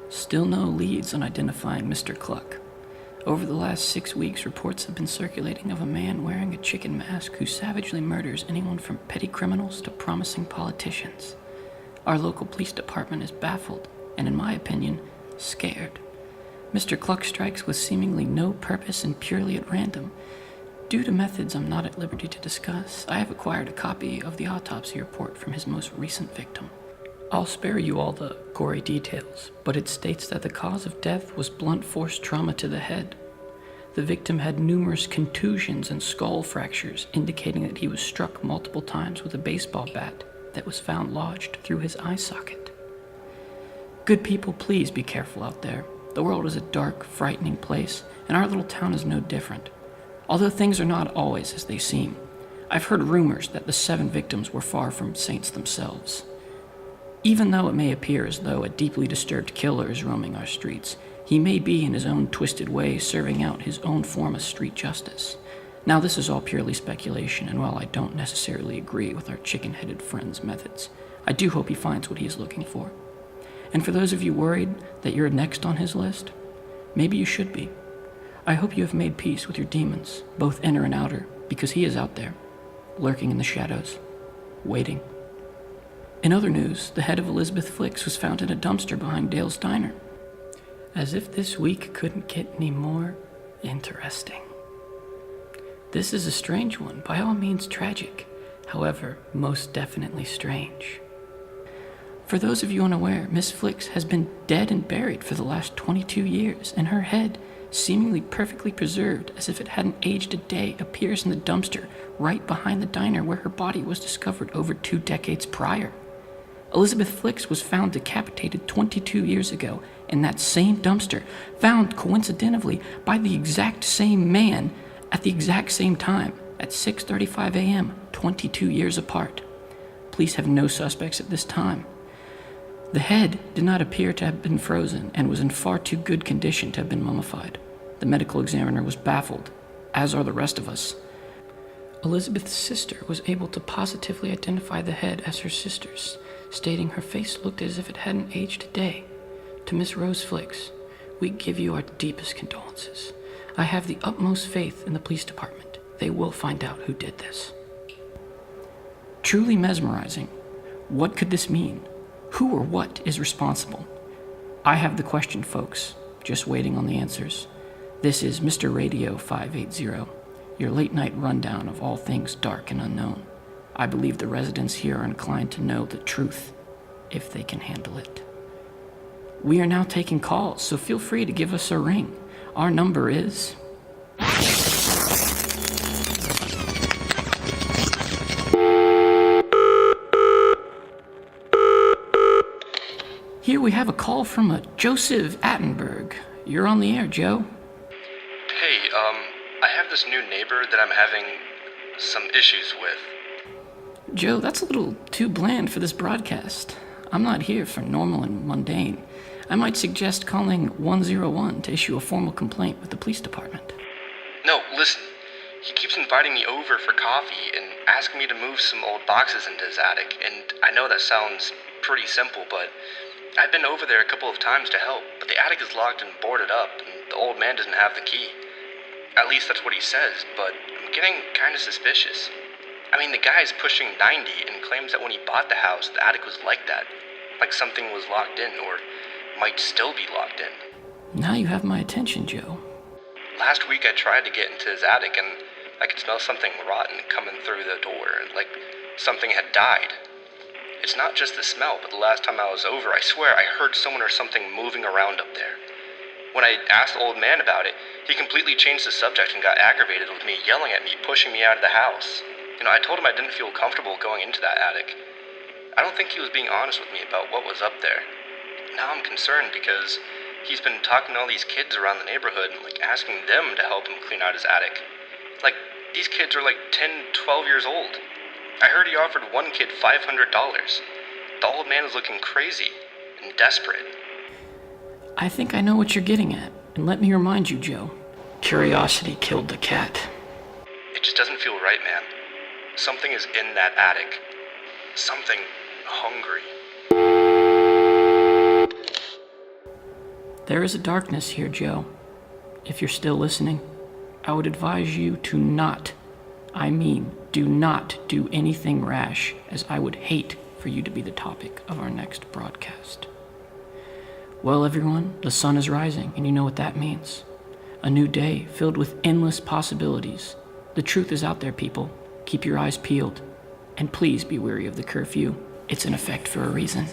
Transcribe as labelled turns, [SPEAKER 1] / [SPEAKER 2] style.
[SPEAKER 1] Still no leads on identifying Mr. Cluck. Over the last 6 weeks, reports have been circulating of a man wearing a chicken mask who savagely murders anyone from petty criminals to promising politicians. Our local police department is baffled, and in my opinion, scared. Mr. Cluck strikes with seemingly no purpose and purely at random. Due to methods I'm not at liberty to discuss, I have acquired a copy of the autopsy report from his most recent victim. I'll spare you all the gory details, but it states that the cause of death was blunt force trauma to the head. The victim had numerous contusions and skull fractures, indicating that he was struck multiple times with a baseball bat that was found lodged through his eye socket. Good people, please be careful out there. The world is a dark, frightening place, and our little town is no different. Although things are not always as they seem, I've heard rumors that the 7 victims were far from saints themselves. Even though it may appear as though a deeply disturbed killer is roaming our streets, he may be in his own twisted way serving out his own form of street justice. Now this is all purely speculation, and while I don't necessarily agree with our chicken-headed friend's methods, I do hope he finds what he is looking for. And for those of you worried that you're next on his list, maybe you should be. I hope you have made peace with your demons, both inner and outer, because he is out there, lurking in the shadows, waiting. In other news, the head of Elizabeth Flicks was found in a dumpster behind Dale's Diner. As if this week couldn't get any more interesting. This is a strange one, by all means tragic, however, most definitely strange. For those of you unaware, Miss Flicks has been dead and buried for the last 22 years, and her head, seemingly perfectly preserved as if it hadn't aged a day, appears in the dumpster right behind the diner where her body was discovered over 2 decades prior. Elizabeth Flicks was found decapitated 22 years ago in that same dumpster, found coincidentally by the exact same man at the exact same time at 6:35 a.m., 22 years apart. Police have no suspects at this time. The head did not appear to have been frozen and was in far too good condition to have been mummified. The medical examiner was baffled, as are the rest of us. Elizabeth's sister was able to positively identify the head as her sister's, stating her face looked as if it hadn't aged a day. To Miss Rose Flicks, we give you our deepest condolences. I have the utmost faith in the police department. They will find out who did this. Truly mesmerizing. What could this mean? Who or what is responsible? I have the question, folks, just waiting on the answers. This is Mr.Radio5eight0, your late-night rundown of all things dark and unknown. I believe the residents here are inclined to know the truth, if they can handle it. We are now taking calls, so feel free to give us a ring. Our number is... Here we have a call from a Joseph Attenberg. You're on the air, Joe.
[SPEAKER 2] Hey, I have this new neighbor that I'm having some issues with.
[SPEAKER 1] Joe, that's a little too bland for this broadcast. I'm not here for normal and mundane. I might suggest calling 101 to issue a formal complaint with the police department.
[SPEAKER 2] No, listen. He keeps inviting me over for coffee and asking me to move some old boxes into his attic, and I know that sounds pretty simple, but I've been over there a couple of times to help, but the attic is locked and boarded up, and the old man doesn't have the key. At least that's what he says, but I'm getting kind of suspicious. I mean, the guy's pushing 90 and claims that when he bought the house, the attic was like that. Like something was locked in, or might still be locked in.
[SPEAKER 1] Now you have my attention, Joe.
[SPEAKER 2] Last week I tried to get into his attic, and I could smell something rotten coming through the door, like something had died. It's not just the smell, but the last time I was over, I swear I heard someone or something moving around up there. When I asked the old man about it, he completely changed the subject and got aggravated with me, yelling at me, pushing me out of the house. I told him I didn't feel comfortable going into that attic. I don't think he was being honest with me about what was up there. Now I'm concerned because he's been talking to all these kids around the neighborhood and asking them to help him clean out his attic. These kids are 10, 12 years old. I heard he offered one kid $500. The old man is looking crazy and desperate.
[SPEAKER 1] I think I know what you're getting at, and let me remind you, Joe. Curiosity killed the cat.
[SPEAKER 2] It just doesn't feel right, man. Something is in that attic. Something hungry.
[SPEAKER 1] There is a darkness here, Joe. If you're still listening, I would advise you to not, do not do anything rash, as I would hate for you to be the topic of our next broadcast. Well, everyone, the sun is rising, and you know what that means. A new day filled with endless possibilities. The truth is out there, people. Keep your eyes peeled. And please be wary of the curfew. It's in effect for a reason.